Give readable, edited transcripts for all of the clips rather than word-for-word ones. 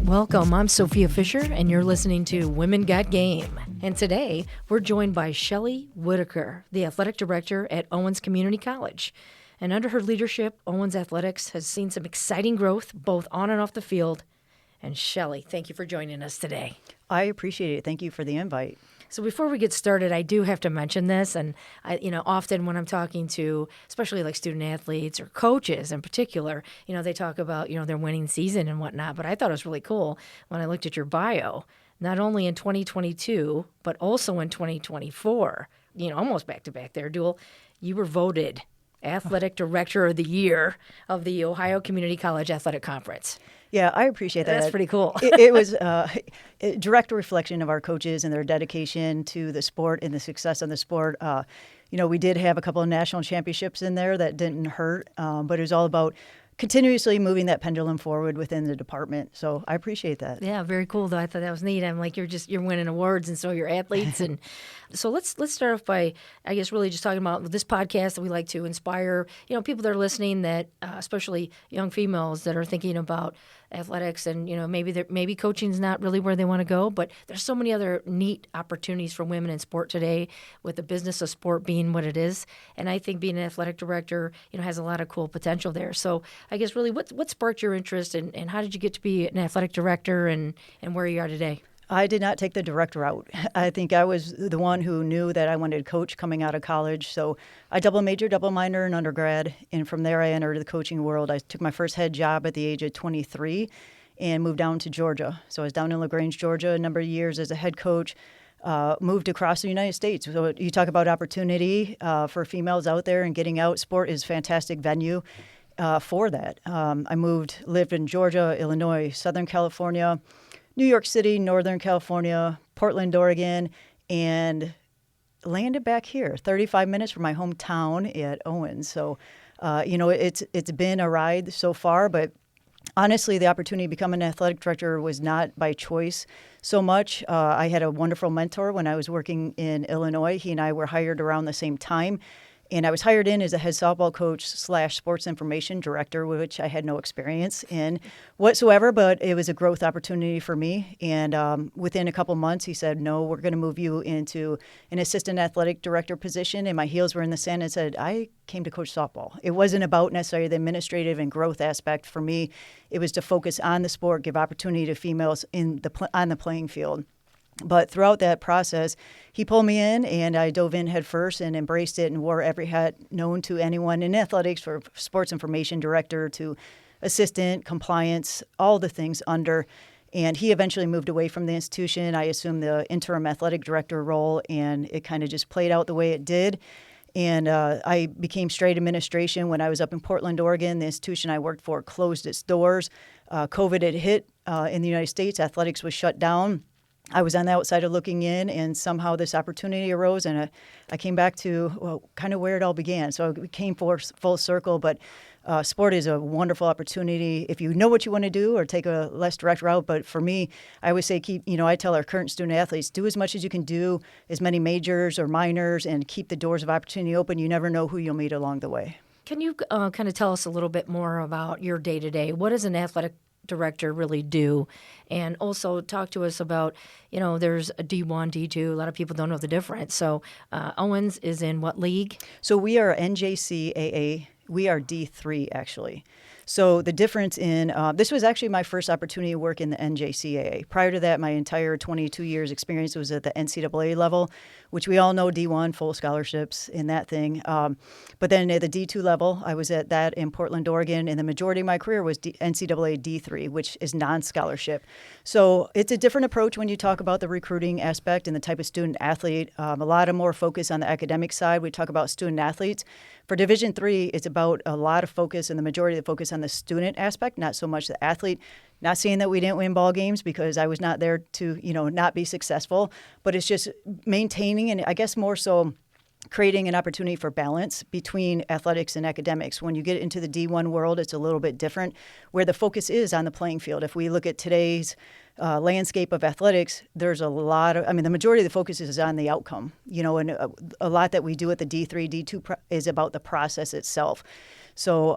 Welcome, I'm Sophia Fisher, and you're listening to Women Got Game. And today, we're joined by Shelley Whittaker, the athletic director at Owens Community College. And under her leadership, Owens Athletics has seen some exciting growth, both on and off the field. And Shelley, thank you for joining us today. I appreciate it. Thank you for the invite. So before we get started, I do have to mention this, and often when I'm talking to, especially like student athletes or coaches in particular, they talk about, their winning season and whatnot. But I thought it was really cool when I looked at your bio, not only in 2022, but also in 2024, almost back to back there, dual. You were voted Athletic Director of the Year of the Ohio Community College Athletic Conference. Yeah, I appreciate that. That's pretty cool. It was a direct reflection of our coaches and their dedication to the sport and the success of the sport. We did have a couple of national championships in there that didn't hurt, but it was all about continuously moving that pendulum forward within the department. So I appreciate that. Yeah, very cool though. I thought that was neat. I'm like, you're winning awards, and so you're athletes. And so let's start off by, I guess, really just talking about this podcast that we like to inspire, people that are listening, that especially young females that are thinking about athletics, and maybe coaching's not really where they want to go, but there's so many other neat opportunities for women in sport today, with the business of sport being what it is. And I think being an athletic director, has a lot of cool potential there. So I guess really what sparked your interest, and how did you get to be an athletic director, and where you are today? I did not take the direct route. I think I was the one who knew that I wanted to coach coming out of college. So I double major, double minor in undergrad. And from there, I entered the coaching world. I took my first head job at the age of 23 and moved down to Georgia. So I was down in LaGrange, Georgia, a number of years as a head coach. Moved across the United States. So you talk about opportunity for females out there and getting out. Sport is a fantastic venue for that. I lived in Georgia, Illinois, Southern California, New York City, Northern California, Portland, Oregon, and landed back here, 35 minutes from my hometown at Owens. So, it's been a ride so far, but honestly, the opportunity to become an athletic director was not by choice so much. I had a wonderful mentor when I was working in Illinois. He and I were hired around the same time. And I was hired in as a head softball coach / sports information director, which I had no experience in whatsoever, but it was a growth opportunity for me. And within a couple months, he said, no, we're going to move you into an assistant athletic director position. And my heels were in the sand and said, I came to coach softball. It wasn't about necessarily the administrative and growth aspect for me. It was to focus on the sport, give opportunity to females on the playing field. But throughout that process, he pulled me in, and I dove in head first and embraced it and wore every hat known to anyone in athletics, from sports information director to assistant, compliance, all the things under. And he eventually moved away from the institution. I assumed the interim athletic director role, and it kind of just played out the way it did. And I became straight administration when I was up in Portland, Oregon. The institution I worked for closed its doors. COVID had hit in the United States. Athletics was shut down. I was on the outside of looking in, and somehow this opportunity arose, and I came back to kind of where it all began. So it came full circle, but sport is a wonderful opportunity if you know what you want to do, or take a less direct route. But for me, I always say I tell our current student athletes, do as much as you can do, as many majors or minors, and keep the doors of opportunity open. You never know who you'll meet along the way. Can you kind of tell us a little bit more about your day-to-day? What does an athletic director really do? And also talk to us about, there's a D1, D2. A lot of people don't know the difference. So Owens is in what league? So we are NJCAA. We are D3, actually. So the difference in this was actually my first opportunity to work in the NJCAA. Prior to that, my entire 22 years experience was at the NCAA level, which we all know D1, full scholarships in that thing. But then at the D2 level, I was at that in Portland, Oregon, and the majority of my career was NCAA D3, which is non-scholarship. So it's a different approach when you talk about the recruiting aspect and the type of student athlete. A lot of more focus on the academic side. We talk about student athletes. For Division III, it's about a lot of focus, and the majority of the focus on the student aspect, not so much the athlete. Not saying that we didn't win ball games, because I was not there to, not be successful, but it's just maintaining, and I guess more so creating an opportunity for balance between athletics and academics. When you get into the D1 world, it's a little bit different, where the focus is on the playing field. If we look at today's landscape of athletics, there's a lot of, the majority of the focus is on the outcome, and a lot that we do at the D3, D2 is about the process itself. So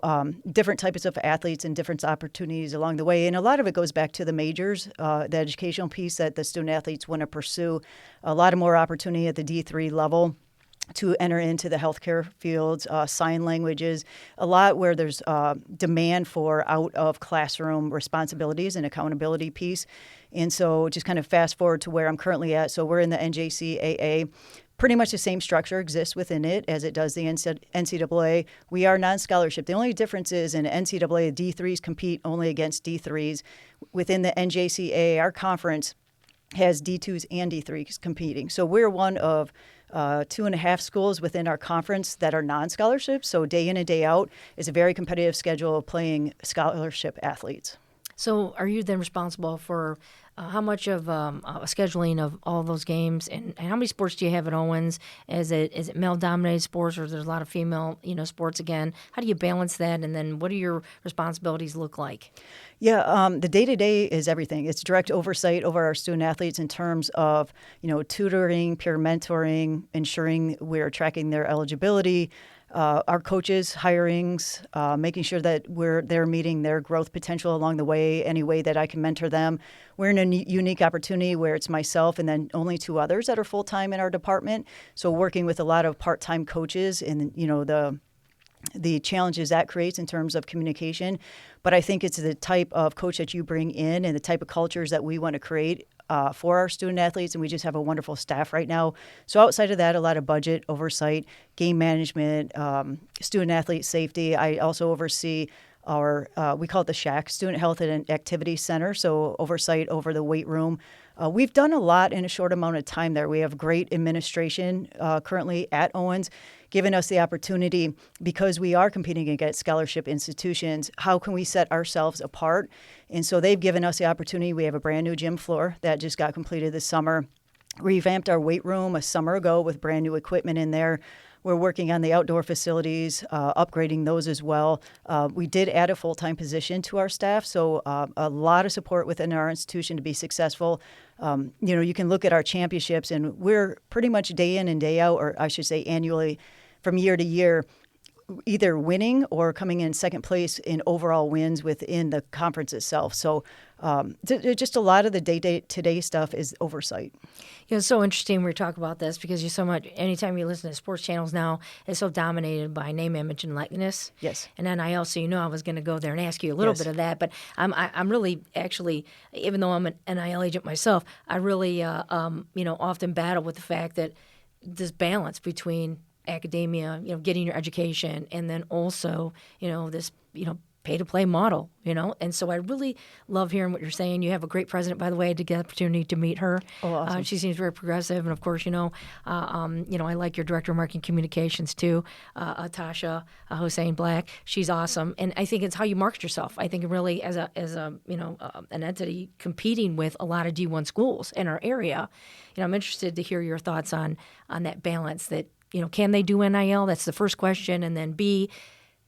different types of athletes and different opportunities along the way. And a lot of it goes back to the majors, the educational piece that the student athletes want to pursue. A lot of more opportunity at the D3 level to enter into the healthcare fields, sign languages, a lot where there's demand for out of classroom responsibilities and accountability piece. And so just kind of fast forward to where I'm currently at. So we're in the NJCAA. Pretty much the same structure exists within it as it does the NCAA. We are non-scholarship. The only difference is in NCAA, D3s compete only against D3s. Within the NJCAA, our conference has D2s and D3s competing. So we're one of 2.5 schools within our conference that are non-scholarship. So day in and day out is a very competitive schedule of playing scholarship athletes. So are you then responsible for how much of scheduling of all those games, and how many sports do you have at Owens? Is it male-dominated sports, or there's a lot of female sports again? How do you balance that, and then what do your responsibilities look like? Yeah, the day-to-day is everything. It's direct oversight over our student athletes in terms of, tutoring, peer mentoring, ensuring we're tracking their eligibility, our coaches, hirings, making sure that they're meeting their growth potential along the way, any way that I can mentor them. We're in a unique opportunity where it's myself and then only 2 others that are full-time in our department. So working with a lot of part-time coaches and, the challenges that creates in terms of communication. But I think it's the type of coach that you bring in and the type of cultures that we want to create for our student athletes, and we just have a wonderful staff right now. So outside of that, a lot of budget oversight, game management, student athlete safety. I also oversee our, we call it the SHAC, Student Health and Activity Center, so oversight over the weight room. We've done a lot in a short amount of time there. We have great administration currently at Owens, giving us the opportunity, because we are competing against scholarship institutions, how can we set ourselves apart? And so they've given us the opportunity. We have a brand new gym floor that just got completed this summer. Revamped our weight room a summer ago with brand new equipment in there. We're working on the outdoor facilities, upgrading those as well. We did add a full-time position to our staff, so a lot of support within our institution to be successful. You can look at our championships, and we're pretty much day in and day out, or I should say annually, from year to year, either winning or coming in second place in overall wins within the conference itself. So just a lot of the day-to-day stuff is oversight. It's so interesting we talk about this, because you so much, anytime you listen to sports channels now, it's so dominated by name, image, and likeness. Yes. And then I was going to go there and ask you a little bit of that, but I'm really actually, even though I'm an NIL agent myself, I really often battle with the fact that this balance between academia, getting your education, and then also, this, pay-to-play model, And so I really love hearing what you're saying. You have a great president, by the way. I did get the opportunity to meet her. Oh, awesome. She seems very progressive. And, of course, I like your director of marketing communications, too, Tasha Hossein Black. She's awesome. And I think it's how you market yourself. I think really as an entity competing with a lot of D1 schools in our area, I'm interested to hear your thoughts on that balance that, can they do NIL? That's the first question. And then B,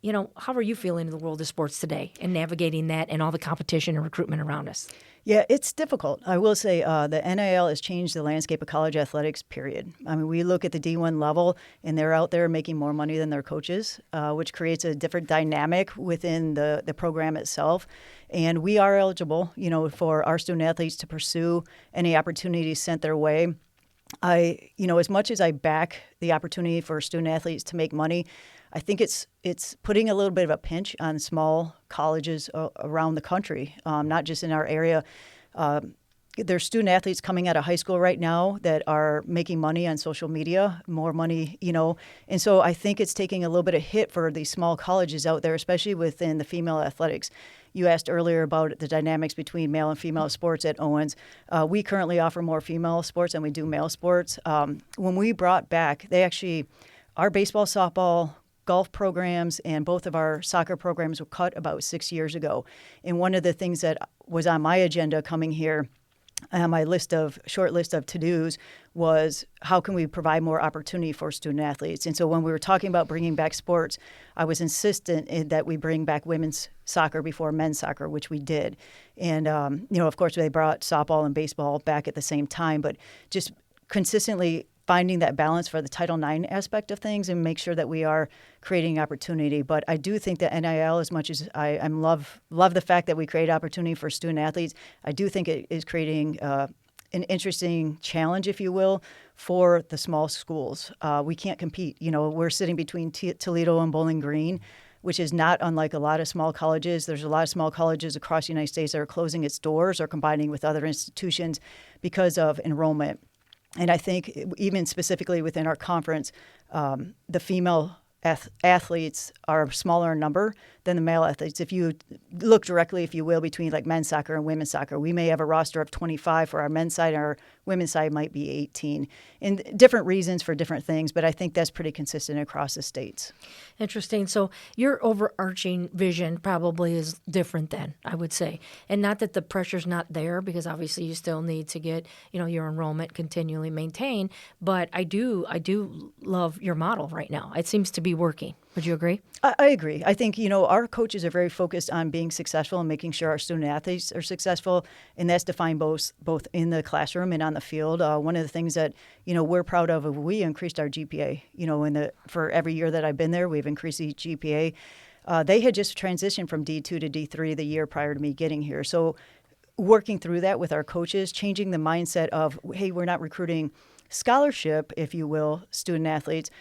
how are you feeling in the world of sports today and navigating that and all the competition and recruitment around us? Yeah, it's difficult. I will say the NIL has changed the landscape of college athletics, period. We look at the D1 level, and they're out there making more money than their coaches, which creates a different dynamic within the program itself. And we are eligible, for our student athletes to pursue any opportunities sent their way. As much as I back the opportunity for student athletes to make money, I think it's putting a little bit of a pinch on small colleges around the country, not just in our area. There's student athletes coming out of high school right now that are making money on social media, more money, And so I think it's taking a little bit of hit for these small colleges out there, especially within the female athletics. You asked earlier about the dynamics between male and female sports at Owens. We currently offer more female sports than we do male sports. When we brought back, our baseball, softball, golf programs and both of our soccer programs were cut about 6 years ago. And one of the things that was on my agenda coming here my short list of to-dos was how can we provide more opportunity for student athletes. And so when we were talking about bringing back sports, I was insistent that we bring back women's soccer before men's soccer, which we did. And, of course, they brought softball and baseball back at the same time, but just consistently finding that balance for the Title IX aspect of things and make sure that we are creating opportunity. But I do think that NIL, as much as I love the fact that we create opportunity for student athletes, I do think it is creating an interesting challenge, if you will, for the small schools. We can't compete. We're sitting between Toledo and Bowling Green, which is not unlike a lot of small colleges. There's a lot of small colleges across the United States that are closing its doors or combining with other institutions because of enrollment. And I think even specifically within our conference, the female athletes are smaller in number than the male athletes. If you look directly, if you will, between like men's soccer and women's soccer, we may have a roster of 25 for our men's side, and our women's side might be 18. And different reasons for different things, but I think that's pretty consistent across the states. Interesting. So your overarching vision probably is different then, I would say. And not that the pressure's not there, because obviously you still need to get, your enrollment continually maintained. But I do love your model right now. It seems to be working. Would you agree? I agree. I think, our coaches are very focused on being successful and making sure our student athletes are successful. And that's defined both in the classroom and on the field. One of the things that, we're proud of, we increased our GPA. For every year that I've been there, we've increased the GPA. They had just transitioned from D2 to D3 the year prior to me getting here. So working through that with our coaches, changing the mindset of, hey, we're not recruiting scholarship, if you will, student athletes.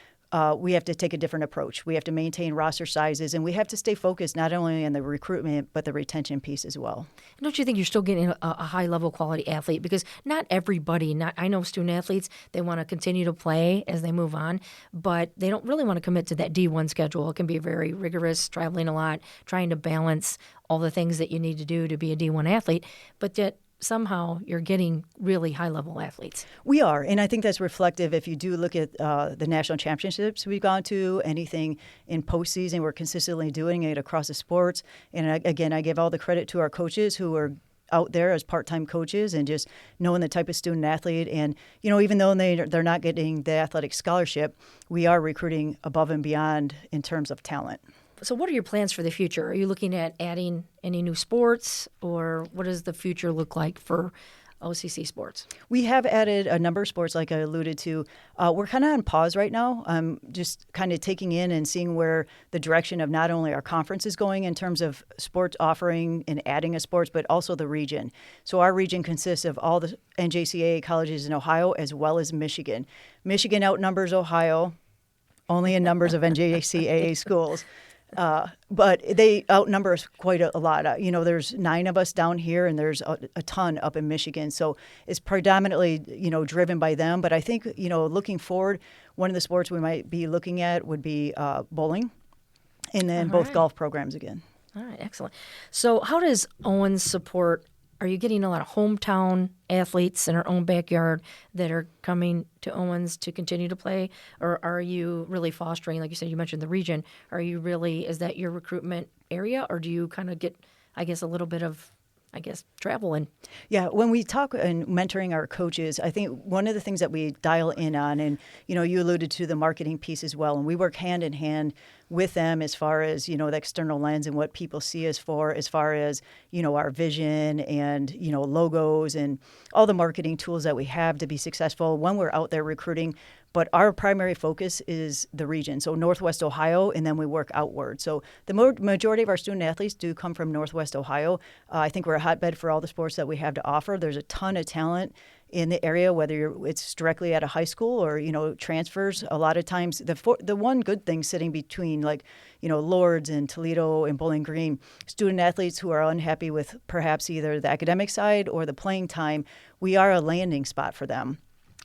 We have to take a different approach. We have to maintain roster sizes, and we have to stay focused not only on the recruitment, but the retention piece as well. Don't you think you're still getting a high-level quality athlete? Because not everybody, I know student athletes, they want to continue to play as they move on, but they don't really want to commit to that D1 schedule. It can be very rigorous, traveling a lot, trying to balance all the things that you need to do to be a D1 athlete, but yet somehow you're getting really high-level athletes. We are, and I think that's reflective if you do look at the national championships we've gone to, anything in postseason, we're consistently doing it across the sports. And again, I give all the credit to our coaches who are out there as part-time coaches and just knowing the type of student athlete. And, even though they're not getting the athletic scholarship, we are recruiting above and beyond in terms of talent. So what are your plans for the future? Are you looking at adding any new sports, or what does the future look like for OCC sports? We have added a number of sports, like I alluded to. We're kind of on pause right now. Just kind of taking in and seeing where the direction of not only our conference is going in terms of sports offering and adding a sports, but also the region. So our region consists of all the NJCAA colleges in Ohio as well as Michigan. Michigan outnumbers Ohio only in numbers of NJCAA schools. But they outnumber us quite a lot. There's 9 of us down here, and there's a ton up in Michigan. So it's predominantly, driven by them. But I think, looking forward, one of the sports we might be looking at would be bowling, and then both golf programs again. All right, excellent. So how does Owens support? Are you getting a lot of hometown athletes in our own backyard that are coming to Owens to continue to play? Or are you really fostering, like you said, you mentioned the region, is that your recruitment area? Or do you kind of get, a little bit of, travel in? Yeah, when we talk and mentoring our coaches, I think one of the things that we dial in on, and, you alluded to the marketing piece as well, and we work hand in hand with them as far as, the external lens and what people see us for, as far as, our vision and, logos and all the marketing tools that we have to be successful when we're out there recruiting. But our primary focus is the region, so Northwest Ohio, and then we work outward. So the majority of our student athletes do come from Northwest Ohio. I think we're a hotbed for all the sports that we have to offer. There's a ton of talent in the area, whether it's directly at a high school or, transfers. A lot of times, the one good thing sitting between, Lourdes and Toledo and Bowling Green, student athletes who are unhappy with perhaps either the academic side or the playing time, we are a landing spot for them.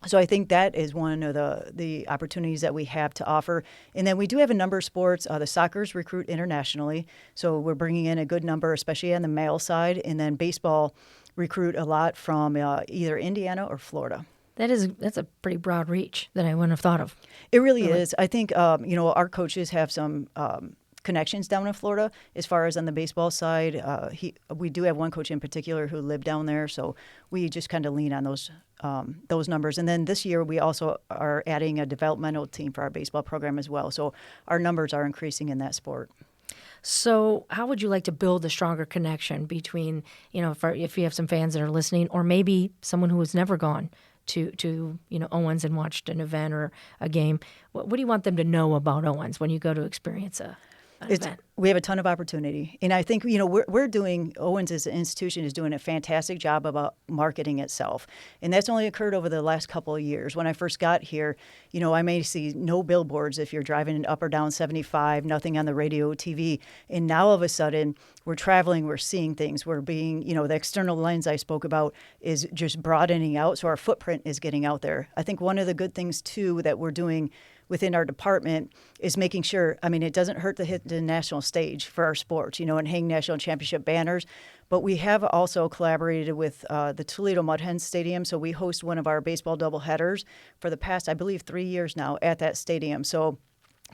So I think that is one of the opportunities that we have to offer. And then we do have a number of sports. The soccer's recruit internationally. So we're bringing in a good number, especially on the male side. And then baseball recruit a lot from either Indiana or Florida. That's a pretty broad reach that I wouldn't have thought of. It really is. I think, our coaches have some connections down in Florida. As far as on the baseball side, we do have one coach in particular who lived down there, so we just kind of lean on those numbers. And then this year we also are adding a developmental team for our baseball program as well. So our numbers are increasing in that sport. So how would you like to build a stronger connection between, if you have some fans that are listening, or maybe someone who has never gone to Owens and watched an event or a game? What do you want them to know about Owens when you go to experience an event? We have a ton of opportunity. And I think, Owens as an institution is doing a fantastic job about marketing itself. And that's only occurred over the last couple of years. When I first got here, I may see no billboards if you're driving up or down 75, nothing on the radio, TV. And now all of a sudden, we're traveling, we're seeing things. We're being, the external lens I spoke about is just broadening out. So our footprint is getting out there. I think one of the good things, too, that we're doing within our department is making sure, it doesn't hurt to hit the national stage for our sports, and hang national championship banners. But we have also collaborated with the Toledo Mud Hens Stadium. So we host one of our baseball doubleheaders for the past, I believe, 3 years now at that stadium. So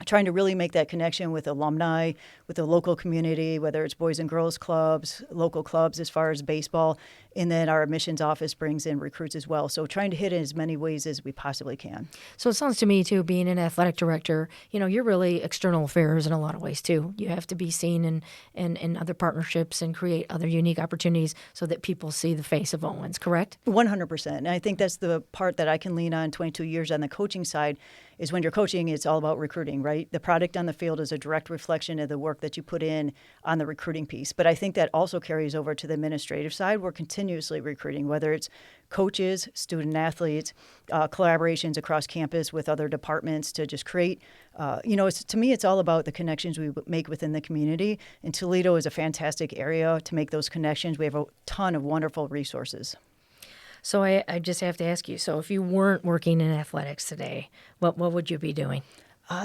trying to really make that connection with alumni, with the local community, whether it's boys and girls clubs, local clubs as far as baseball, and then our admissions office brings in recruits as well. So trying to hit it in as many ways as we possibly can. So it sounds to me, too, being an athletic director, you're really external affairs in a lot of ways, too. You have to be seen in other partnerships and create other unique opportunities so that people see the face of Owens, correct? 100%. And I think that's the part that I can lean on 22 years on the coaching side is when you're coaching, it's all about recruiting, right? The product on the field is a direct reflection of the work that you put in on the recruiting piece. But I think that also carries over to the administrative side. We're continuously recruiting, whether it's coaches, student athletes, collaborations across campus with other departments to just create, to me, it's all about the connections we make within the community. And Toledo is a fantastic area to make those connections. We have a ton of wonderful resources. So I just have to ask you, so if you weren't working in athletics today, what would you be doing?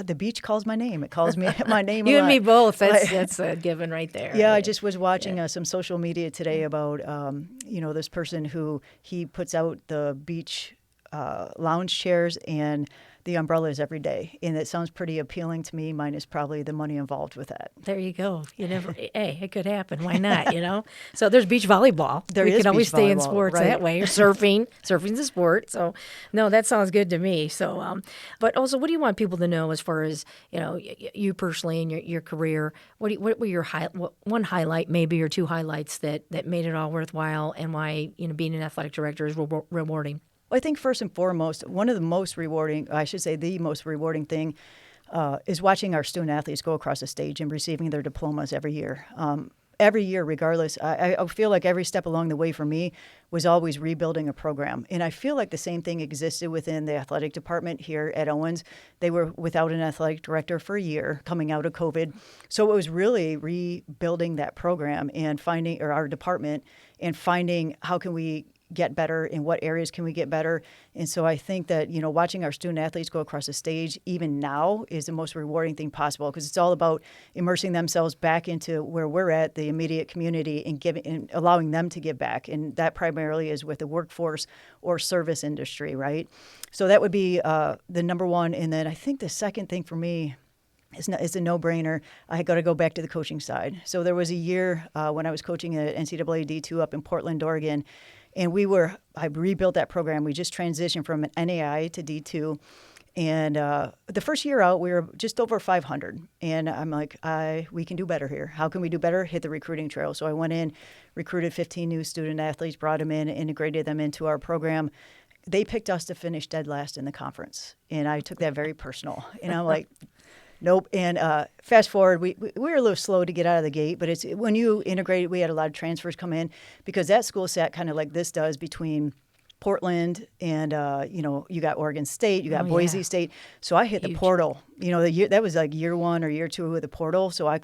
The beach calls my name. It calls me my name. You and me both. That's a given right there. Yeah, I just was watching some social media today about this person who he puts out the beach lounge chairs and the umbrellas every day, and it sounds pretty appealing to me. Minus probably the money involved with that. There you go. You never. Hey, it could happen. Why not? So there's beach volleyball. We can always stay in volleyball, sports right. that way. Or surfing. Surfing's a sport. So no, that sounds good to me. So, but also, what do you want people to know as far as you personally and your career? What were your one highlight, maybe, or two highlights that made it all worthwhile, and why being an athletic director is rewarding? Well, I think first and foremost, one of the most rewarding, I should say the most rewarding thing is watching our student athletes go across the stage and receiving their diplomas every year. Every year, regardless, I feel like every step along the way for me was always rebuilding a program. And I feel like the same thing existed within the athletic department here at Owens. They were without an athletic director for a year coming out of COVID. So it was really rebuilding that program and finding, or our department, and finding how can we get better, in what areas can we get better. And so I think that, watching our student athletes go across the stage even now is the most rewarding thing possible, because it's all about immersing themselves back into where we're at, the immediate community, and giving and allowing them to give back. And that primarily is with the workforce or service industry, right? So that would be the number one. And then I think the second thing for me it's a no-brainer. I got to go back to the coaching side. So there was a year when I was coaching at NCAA D2 up in Portland, Oregon, and I rebuilt that program. We just transitioned from an NAI to D2. And the first year out, we were just over 500. And I'm like, we can do better here. How can we do better? Hit the recruiting trail. So I went in, recruited 15 new student athletes, brought them in, integrated them into our program. They picked us to finish dead last in the conference. And I took that very personal. And I'm like, nope. And fast forward, we were a little slow to get out of the gate, but it's when you integrate, we had a lot of transfers come in because that school sat kind of like this does between Portland and, you got Oregon State, you got Boise State. So I hit the portal, that was like year one or year two of the portal. So I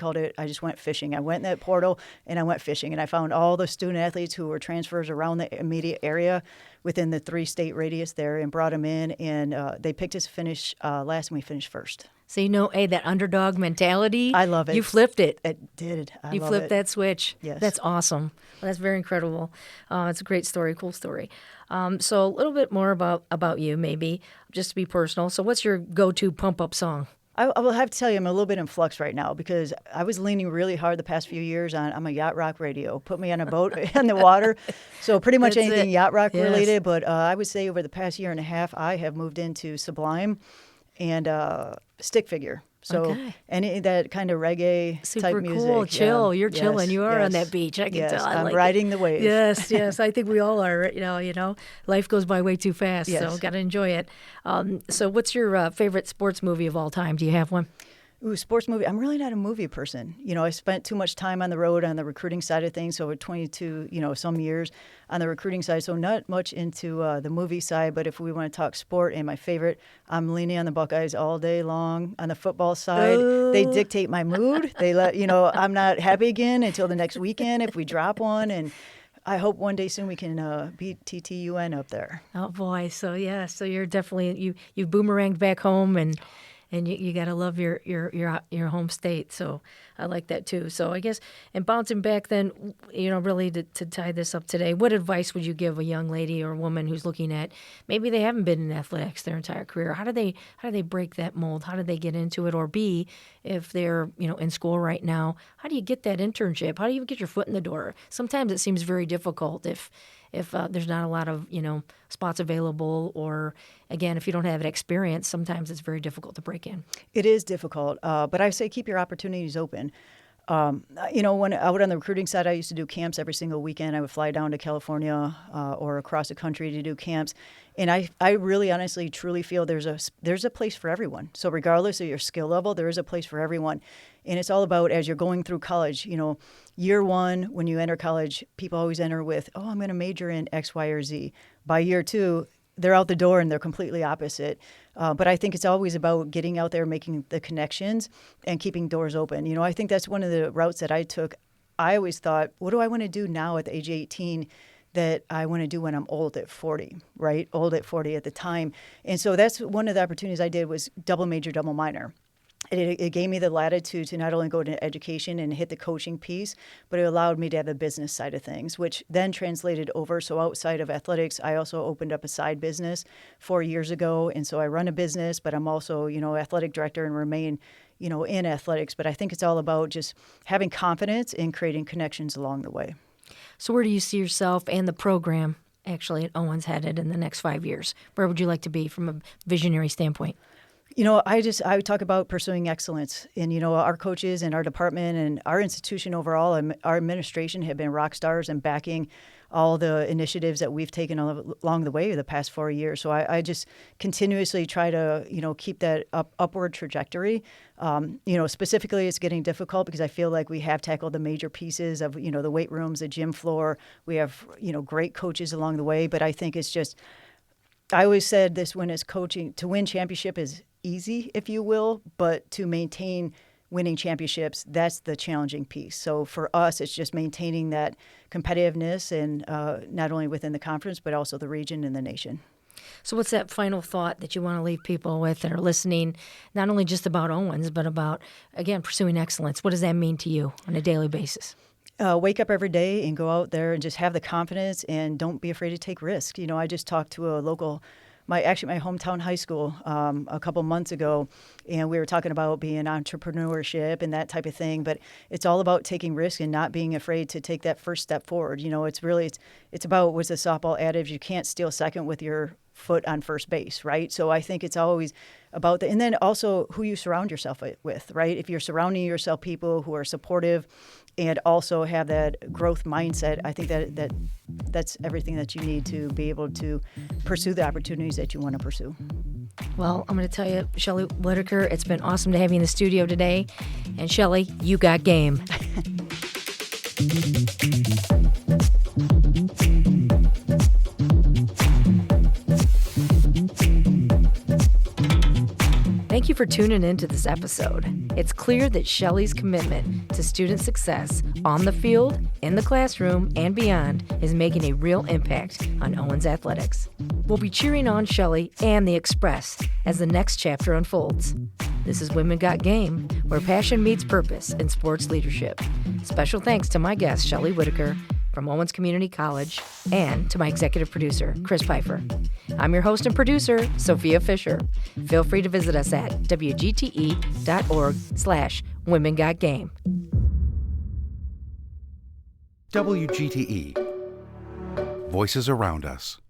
just went fishing. I went in that portal and I went fishing, and I found all the student athletes who were transfers around the immediate area within the 3-state radius there and brought them in, and they picked us to finish last, and we finished first. So that underdog mentality. I love it. You flipped it. It did. You flipped that switch. Yes. That's awesome. Well, that's very incredible. It's a great story, cool story. So a little bit more about you, maybe, just to be personal. So what's your go-to pump-up song? I will have to tell you, I'm a little bit in flux right now because I was leaning really hard the past few years on I'm a yacht rock radio. Put me on a boat in the water. So pretty much That's anything it. yacht rock Yes. related. But I would say over the past year and a half, I have moved into Sublime and stick figure. So Okay. any that kind of reggae Super type music. cool. Chill. Yeah. You're chilling. Yes, You are on yes, that beach. I can yes. tell. I I'm like it. riding the wave. Yes. I think we all are. Life goes by way too fast, so Yes. got to enjoy it. So, what's your favorite sports movie of all time? Do you have one? Ooh, sports movie. I'm really not a movie person. I spent too much time on the road on the recruiting side of things. So with 22, some years on the recruiting side. So not much into the movie side. But if we want to talk sport and my favorite, I'm leaning on the Buckeyes all day long. On the football side, they dictate my mood. They let, I'm not happy again until the next weekend if we drop one. And I hope one day soon we can beat TTUN up there. Oh boy. So you're definitely you boomeranged back home and you got to love your home state. So I like that too. So I guess, and bouncing back then, really to tie this up today, what advice would you give a young lady or a woman who's looking at, maybe they haven't been in athletics their entire career? How do they break that mold? How do they get into it? Or B, if they're, in school right now, how do you get that internship? How do you get your foot in the door? Sometimes it seems very difficult if there's not a lot of, spots available, or again, if you don't have that experience, sometimes it's very difficult to break in. It is difficult, but I say keep your opportunities open. When out on the recruiting side, I used to do camps every single weekend. I would fly down to California or across the country to do camps. And I really honestly, truly feel there's a place for everyone. So regardless of your skill level, there is a place for everyone. And it's all about, as you're going through college, year one, when you enter college, people always enter with, oh, I'm going to major in X, Y, or Z. By year two, they're out the door and they're completely opposite. But I think it's always about getting out there, making the connections, and keeping doors open. I think that's one of the routes that I took. I always thought, what do I want to do now at the age of 18 that I want to do when I'm old at 40, right? Old at 40 at the time. And so that's one of the opportunities I did was double major, double minor. It gave me the latitude to not only go to education and hit the coaching piece, but it allowed me to have the business side of things, which then translated over. So outside of athletics, I also opened up a side business 4 years ago. And so I run a business, but I'm also, athletic director and remain, in athletics. But I think it's all about just having confidence and creating connections along the way. So where do you see yourself and the program actually at Owens headed in the next 5 years? Where would you like to be from a visionary standpoint? I talk about pursuing excellence, and our coaches and our department and our institution overall, and our administration have been rock stars in backing all the initiatives that we've taken along the way the past 4 years. So I just continuously try to keep that upward trajectory. Specifically, it's getting difficult because I feel like we have tackled the major pieces of the weight rooms, the gym floor. We have great coaches along the way, but I think it's just. I always said this when it's coaching, to win championship is easy, if you will, but to maintain winning championships, that's the challenging piece. So for us, it's just maintaining that competitiveness, and not only within the conference, but also the region and the nation. So what's that final thought that you want to leave people with that are listening, not only just about Owens, but about, again, pursuing excellence? What does that mean to you on a daily basis? Wake up every day and go out there and just have the confidence, and don't be afraid to take risks. I just talked to a local, my hometown high school a couple months ago, and we were talking about being entrepreneurship and that type of thing. But it's all about taking risks and not being afraid to take that first step forward. It's about, what's the softball adage? You can't steal second with your foot on first base, right? So I think it's always about that. And then also who you surround yourself with, right? If you're surrounding yourself people who are supportive and also have that growth mindset, I think that's everything that you need to be able to pursue the opportunities that you want to pursue. Well, I'm going to tell you, Shelley Whittaker, it's been awesome to have you in the studio today. And Shelley, you got game. Thank you for tuning in to this episode. It's clear that Shelley's commitment to student success on the field, in the classroom, and beyond is making a real impact on Owens athletics. We'll be cheering on Shelley and the Express as the next chapter unfolds. This is Women Got Game, where passion meets purpose in sports leadership. Special thanks to my guest, Shelley Whittaker. from Owens Community College, and to my executive producer, Chris Pfeiffer. I'm your host and producer, Sophia Fisher. Feel free to visit us at wgte.org/Women Got Game. WGTE. Voices around us.